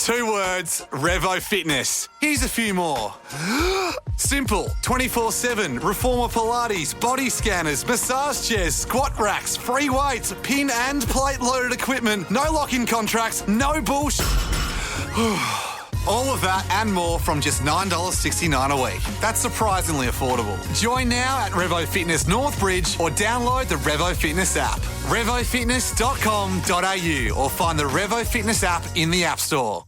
2 words, Revo Fitness. Here's a few more. Simple, 24/7, reformer Pilates, body scanners, massage chairs, squat racks, free weights, pin and plate loaded equipment, no lock-in contracts, no bullshit. All of that and more from just $9.69 a week. That's surprisingly affordable. Join now at Revo Fitness Northbridge or download the Revo Fitness app. RevoFitness.com.au or find the Revo Fitness app in the App Store.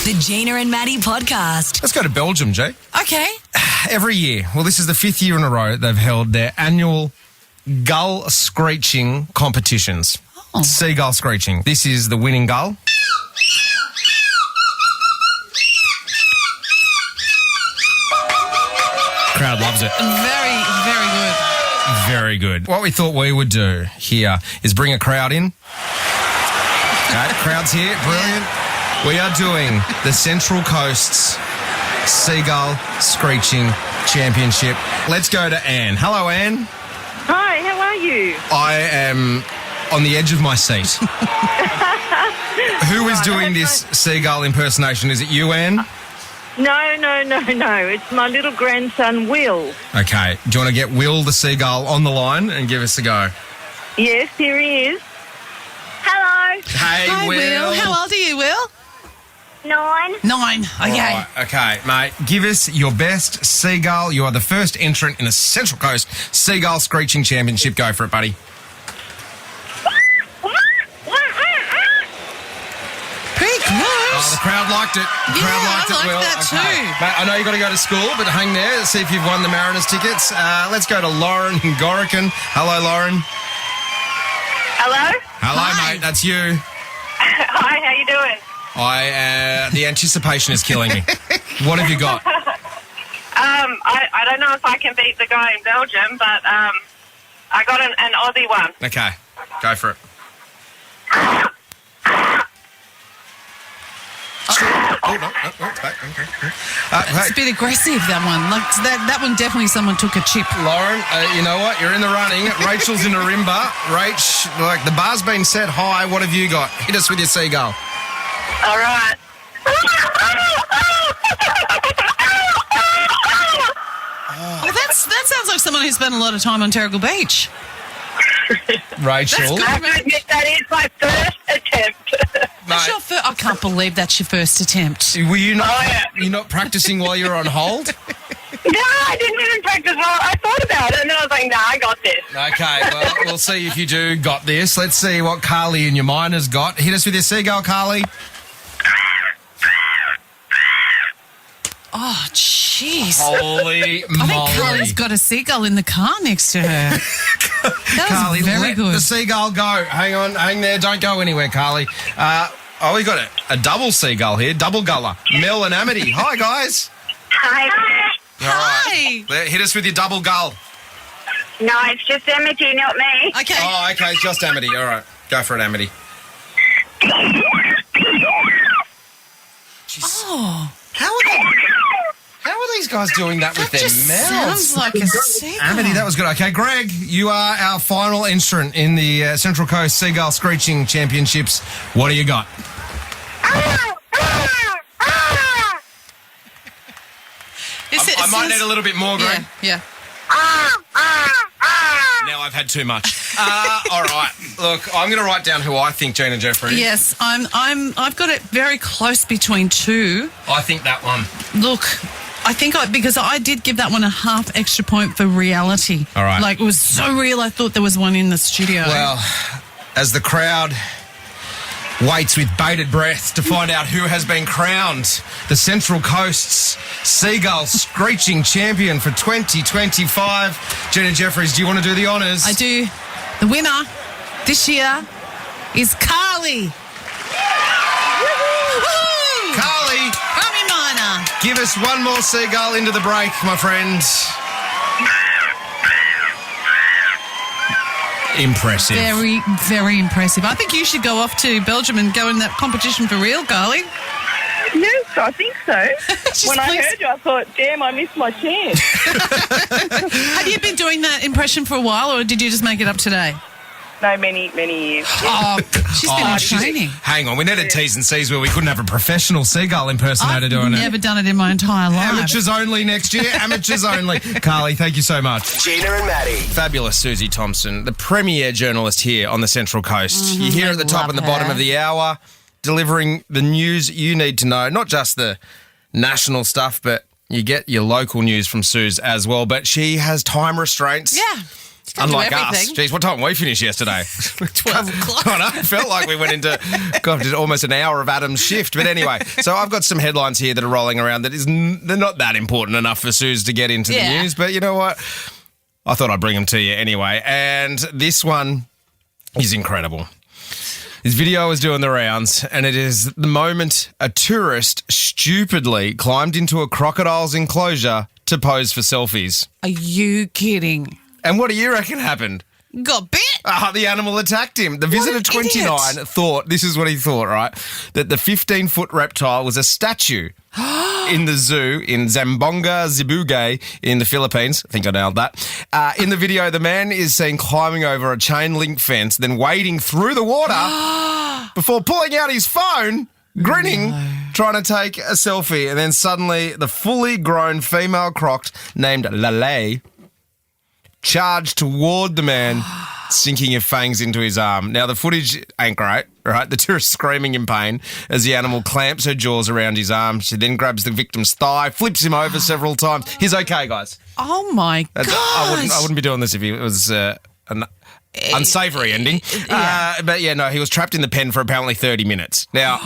The Gina and Maddie podcast. Let's go to Belgium, Jay. Okay. Every year, well, this is the 5th year in a row they've held their annual gull screeching competitions. Oh. Seagull screeching. This is the winning gull. Crowd loves it. Very, very good. Very good. What we thought we would do here is bring a crowd in. Okay, crowd's here. Brilliant. We are doing the Central Coast's Seagull Screeching Championship. Let's go to Anne. Hello, Anne. Hi, how are you? I am on the edge of my seat. Who is doing this Seagull impersonation? Is it you, Anne? No. It's my little grandson, Will. Okay. Do you want to get Will the Seagull on the line and give us a go? Yes, here he is. Hello. Hey, Hi, Will. How old are you, Will? 9. 9. Okay. Right, okay, mate. Give us your best Seagull. You are the first entrant in the Central Coast Seagull Screeching Championship. Go for it, buddy. Pretty close. Oh, the crowd liked it. The crowd liked it, I Will. like that too. Mate, I know you've got to go to school, but hang there. See if you've won the Mariners tickets. Let's go to Lauren in Gorican. Hello, Lauren. Hello. Hello, Hi. mate. That's you. Hi, how you doing? The anticipation is killing me. What have you got? I don't know if I can beat the guy in Belgium, but I got an Aussie one. Okay, go for it. Oh, no, it's back. Okay. It's a bit aggressive, that one. Like that one definitely someone took a chip. Lauren, you know what? You're in the running. Rachel's in a rimba. Rach, like the bar's been set high. What have you got? Hit us with your Seagull. All right. Oh, that sounds like someone who spent a lot of time on Terrigal Beach. Rachel. I admit that is my first attempt. That's your I can't believe that's your first attempt. Were you not? Oh, yeah. You're not practicing while you're on hold? No, I didn't even practice. Well, I thought about it, and then I was like, nah, I got this. Okay, well, we'll see if you do got this. Let's see what Carly in your mind has got. Hit us with your Seagull, Carly. Oh, jeez. Holy I think Carly's moly. got a seagull in the car next to her. That Carly, was very let good. the Seagull go. Hang on, hang there. Don't go anywhere, Carly. We got a double Seagull here, double guller. Mel and Amity. Hi, guys. Hi. Hi. Hit us with your double gull. No, it's just Amity, not me. Okay. Oh, okay, just Amity. All right, go for it, Amity. Oh, How are these guys doing that with that their just mouths? sounds like a seagull. Amity, that was good. Okay, Greg, you are our final entrant in the Central Coast Seagull Screeching Championships. What do you got? I might need a little bit more, Greg. Yeah. Now I've had too much. All right. Look, I'm going to write down who I think Gina Jeffrey. Yes, I've got it very close between two. I think that one. Look, I think because I did give that one a half extra point for reality. All right. Like, it was so real, I thought there was one in the studio. Well, as the crowd waits with bated breath to find out who has been crowned the Central Coast's Seagull Screeching Champion for 2025. Gina Jeffries, do you want to do the honours? I do. The winner this year is Carly. Woohoo! Carly, Rummy Minor. give us one more Seagull into the break, my friend. Impressive. Very, very impressive. I think you should go off to Belgium and go in that competition for real, Carly. Yes, I think so. Just When I please- heard you, I thought, damn, I missed my chance. Have you been doing that impression for a while, or did you just make it up today? No, many years. Oh, she's been in training. Hang on, we needed T's and C's where we couldn't have a professional Seagull impersonator doing it. I've never done it in my entire life. Amateurs only next year. Amateurs only. Carly, thank you so much. Gina and Maddie. Fabulous Susie Thompson, the premier journalist here on the Central Coast. You're here at the top and the bottom of the hour, delivering the news you need to know, not just the national stuff, but you get your local news from Suze as well. But she has time restraints. Yeah. Unlike us. Geez, what time did we finish yesterday? 12 o'clock. I know, it felt like we went into did almost an hour of Adam's shift. But anyway, so I've got some headlines here that are rolling around that they're not that important enough for Suze to get into the news. But you know what? I thought I'd bring them to you anyway. And this one is incredible. This video is doing the rounds, and it is the moment a tourist stupidly climbed into a crocodile's enclosure to pose for selfies. Are you kidding? And what do you reckon happened? Got bit. The animal attacked him. The visitor 29 thought, this is what he thought, right? That the 15-foot reptile was a statue in the zoo in Zamboanga, Zibugue in the Philippines. I think I nailed that. In the video, the man is seen climbing over a chain link fence, then wading through the water before pulling out his phone, grinning, trying to take a selfie. And then suddenly the fully grown female croc named Lele charged toward the man, sinking her fangs into his arm. Now, the footage ain't great, right? The tourist screaming in pain as the animal clamps her jaws around his arm. She then grabs the victim's thigh, flips him over several times. He's okay, guys. Oh, my God. I wouldn't be doing this if it was an unsavoury ending. But, no, he was trapped in the pen for apparently 30 minutes. Now,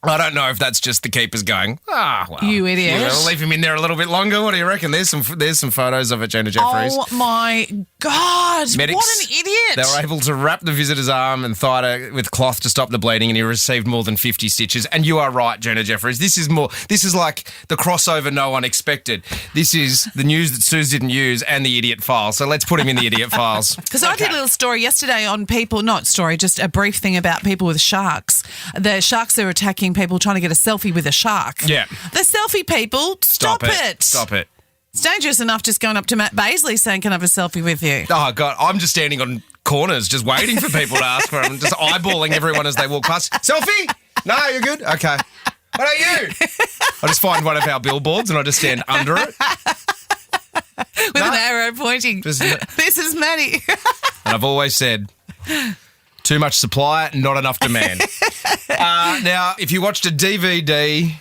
I don't know if that's just the keepers going, well. You idiot. We'll leave him in there a little bit longer. What do you reckon? There's some photos of it, Gina Jeffries. Oh, my God. Medics, what an idiot. They were able to wrap the visitor's arm and thigh with cloth to stop the bleeding, and he received more than 50 stitches. And you are right, Gina Jeffries. This is like the crossover no one expected. This is the news that Suze didn't use and the idiot files. So let's put him in the idiot files. Because I did a little story yesterday on people, just a brief thing about people with sharks. The sharks are attacking people trying to get a selfie with a shark. Yeah. The selfie people, stop it. Stop it. It's dangerous enough just going up to Matt Baisley saying, can I have a selfie with you? Oh, God, I'm just standing on corners just waiting for people to ask for them, just eyeballing everyone as they walk past. Selfie? No, you're good? Okay. What about you? I just find one of our billboards and I just stand under it. With an arrow pointing. This is Maddie. And I've always said, too much supply, not enough demand. Now, if you watched a DVD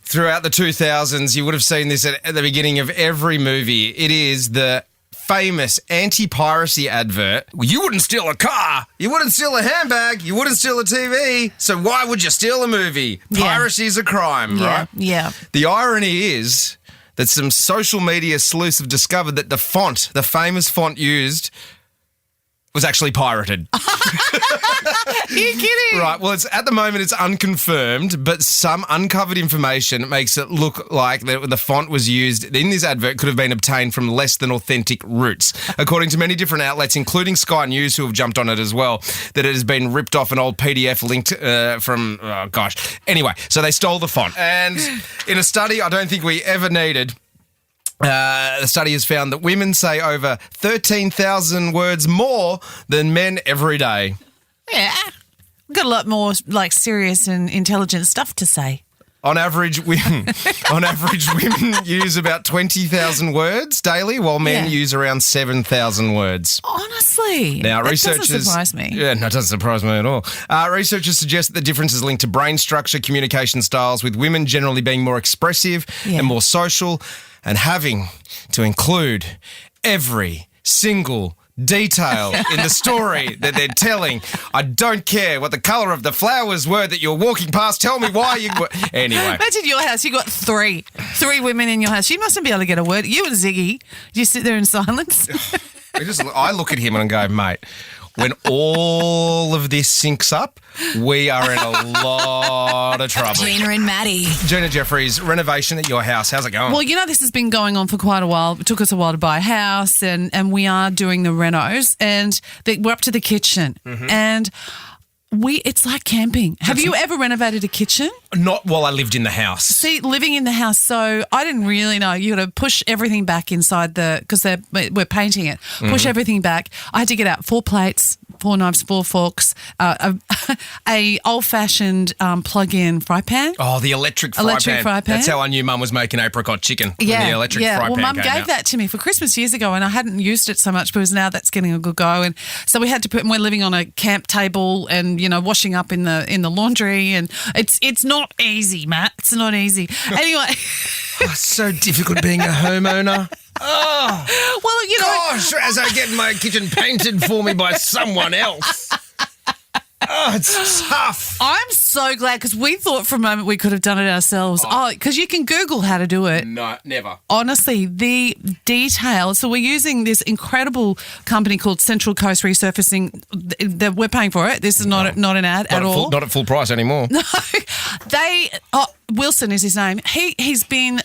throughout the 2000s, you would have seen this at the beginning of every movie. It is the famous anti-piracy advert. Well, you wouldn't steal a car. You wouldn't steal a handbag. You wouldn't steal a TV. So why would you steal a movie? Piracy is a crime, right? Yeah. The irony is that some social media sleuths have discovered that the famous font used, was actually pirated. Are you kidding? Right, well, at the moment it's unconfirmed, but some uncovered information makes it look like the font was used in this advert could have been obtained from less than authentic routes. According to many different outlets, including Sky News, who have jumped on it as well, that it has been ripped off an old PDF linked from, Anyway, so they stole the font. And in a study I don't think we ever needed, the study has found that women say over 13,000 words more than men every day. Yeah. We've got a lot more serious and intelligent stuff to say. On average, women use about 20,000 words daily, while men use around 7,000 words. Honestly, now, that researchers doesn't surprise me. Yeah, no, it doesn't surprise me at all. Researchers suggest that the difference is linked to brain structure, communication styles, with women generally being more expressive and more social, and having to include every single detail in the story that they're telling. I don't care what the colour of the flowers were that you're walking past. Tell me why you... Anyway. Imagine your house. You got three women in your house. You mustn't be able to get a word. You and Ziggy, you sit there in silence. I look at him and go, mate, when all of this syncs up, we are in a lot of trouble. Gina and Maddie. Gina Jeffries, renovation at your house. How's it going? Well, this has been going on for quite a while. It took us a while to buy a house, and we are doing the renos, and we're up to the kitchen. Mm-hmm. And it's like camping. Have you ever renovated a kitchen? Not while I lived in the house. See, living in the house, so I didn't really know. You got to push everything back inside because we're painting it. Push everything back. I had to get out 4 plates, 4 knives, 4 forks, a old-fashioned plug-in fry pan. Oh, the electric fry pan. That's how I knew Mum was making apricot chicken. Yeah, the electric fry pan. Well, Mum came gave out. that to me for Christmas years ago, and I hadn't used it so much because now that's getting a good go. And so we had to we're living on a camp table, and washing up in the laundry, and it's not easy, Matt. It's not easy. Anyway, It's so difficult being a homeowner. Oh, well, gosh, as I get my kitchen painted for me by someone else. Oh, it's tough. I'm so glad because we thought for a moment we could have done it ourselves. Oh, because you can Google how to do it. No, never. Honestly, the details. So we're using this incredible company called Central Coast Resurfacing. We're paying for it. This is not an ad at all. Not at full price anymore. No, Wilson is his name. He's been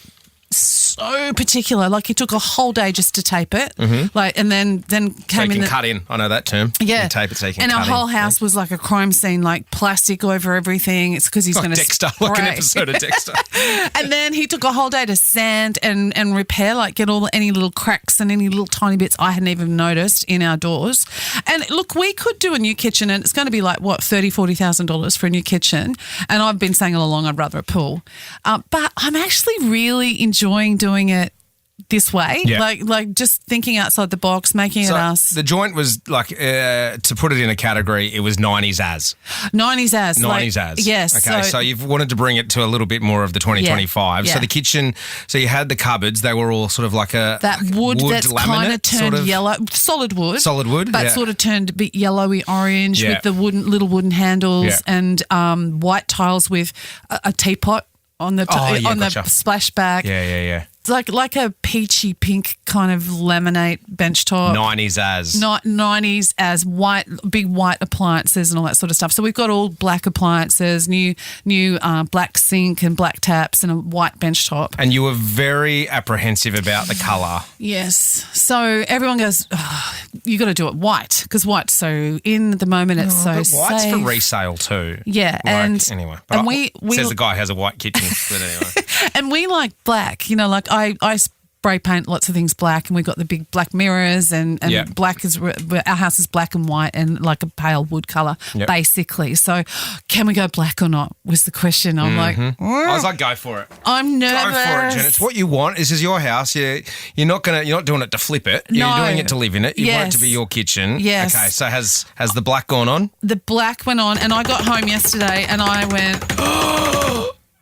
so particular. Like he took a whole day just to tape it, and then came So you in. can cut in. I know that term. Yeah, You can tape it so you can and cut our in. whole house was like a crime scene, like plastic over everything. It's because he's going to Dexter, like an episode of Dexter. And then he took a whole day to sand and repair, like get any little cracks and any little tiny bits I hadn't even noticed in our doors. And look, we could do a new kitchen, and it's going to be like what $30,000-$40,000 for a new kitchen. And I've been saying all along I'd rather a pool, but I'm actually really enjoying doing it this way, Yeah. like just thinking outside the box, making it us. The joint was like, to put it in a category, it was 90s as. 90s as. 90s as. Yes. Okay, so you've wanted to bring it to a little bit more of the 2025. Yeah. So the kitchen, so you had the cupboards, they were all sort of like that wood that's kind of laminate, turned sort of yellow, solid wood, but yeah. sort of turned a bit yellowy orange Yeah. with the little wooden handles Yeah. and white tiles with a teapot on the Oh, on gotcha. the splashback. Yeah. It's like a peachy pink kind of laminate bench top. 90s as. 90s as big white appliances and all that sort of stuff. So we've got all black appliances, new black sink and black taps and a white bench top. And you were very apprehensive about the colour. Yes. So everyone goes, you got to do it white because white's so in at the moment. It's so But white's safe. for resale too. Yeah, Anyway, but and we says the guy who has a white kitchen. But anyway, and we like black. Like I spray paint lots of things black, and we've got the big black mirrors, and Yeah. black is our house is black and white and like a pale wood colour, Yep. basically. So, can we go black or not? Was the question. I'm like, I was like, go for it. I'm nervous. Go for it, Jen. It's what you want. This is your house. You're not doing it to flip it. You're No. doing it to live in it. You want it Yes. to be your kitchen. Yes. Okay. So has the black gone on? The black went on, and I got home yesterday, and I went.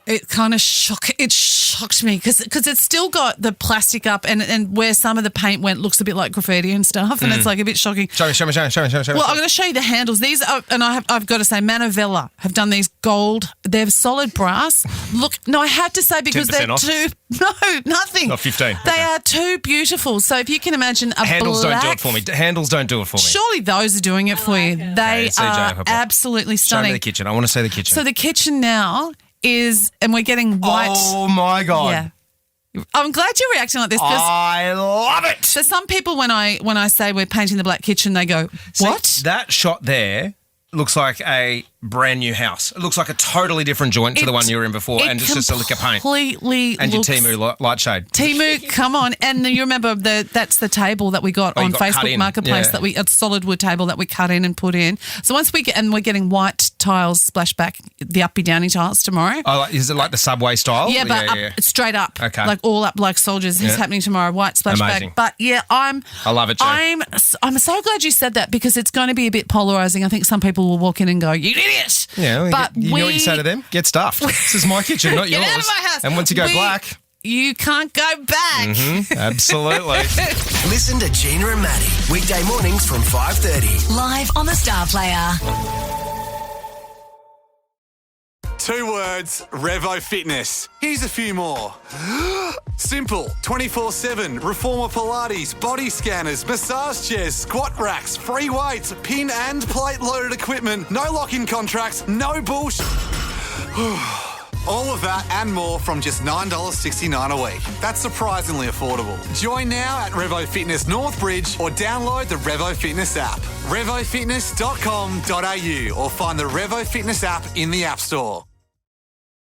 It kind of shocked me because it's still got the plastic up and where some of the paint went looks a bit like graffiti and stuff, and it's like a bit shocking. Show me. Well, I'm going to show you the handles. These are, and I've got to say, Manovella have done these gold. They're solid brass. Look, no, I had to say because they're 10% off? too. No, nothing. Not 15. They Okay. are too beautiful. So if you can imagine a Handles black, don't do it for me. Handles don't do it for me. surely those are doing it for you. They Okay, CJ, are Papa. absolutely Show stunning. me the kitchen. I want to see the kitchen. So the kitchen now is, and we're getting white. Oh my god! Yeah. I'm glad you're reacting like this because I love it. so some people when I say we're painting the black kitchen, they go, "What?" See, that shot there looks like a brand new house. It looks like a totally different joint to the one you were in before, and it's just a lick of paint. Completely. And your looks- Temu light shade. Timu, come on. And you remember that's the table that we got Oh, you on got cut Facebook in. Marketplace, Yeah. that a solid wood table that we cut in and put in. So once we're getting white tiles splashback, the uppy downy tiles tomorrow. Oh, is it like the subway style? Yeah, but up, straight up. Okay. Like all up like soldiers. This is Yeah. happening tomorrow, white splashback. Amazing. But yeah, I love it, Jay. I'm so glad you said that because it's going to be a bit polarising. I think some people will walk in and go, "You idiot." Yeah, but you know what you say to them? Get stuffed. This is my kitchen, not Get yours. out of my house. And once you go black, You can't go back. absolutely. Listen to Gina and Maddie weekday mornings from 5:30. Live on the Star Player. 2 words, Revo Fitness. Here's a few more. Simple, 24/7, Reformer Pilates, body scanners, massage chairs, squat racks, free weights, pin and plate loaded equipment, no lock-in contracts, no bullshit. All of that and more from just $9.69 a week. That's surprisingly affordable. Join now at Revo Fitness Northbridge or download the Revo Fitness app. RevoFitness.com.au or find the Revo Fitness app in the App Store.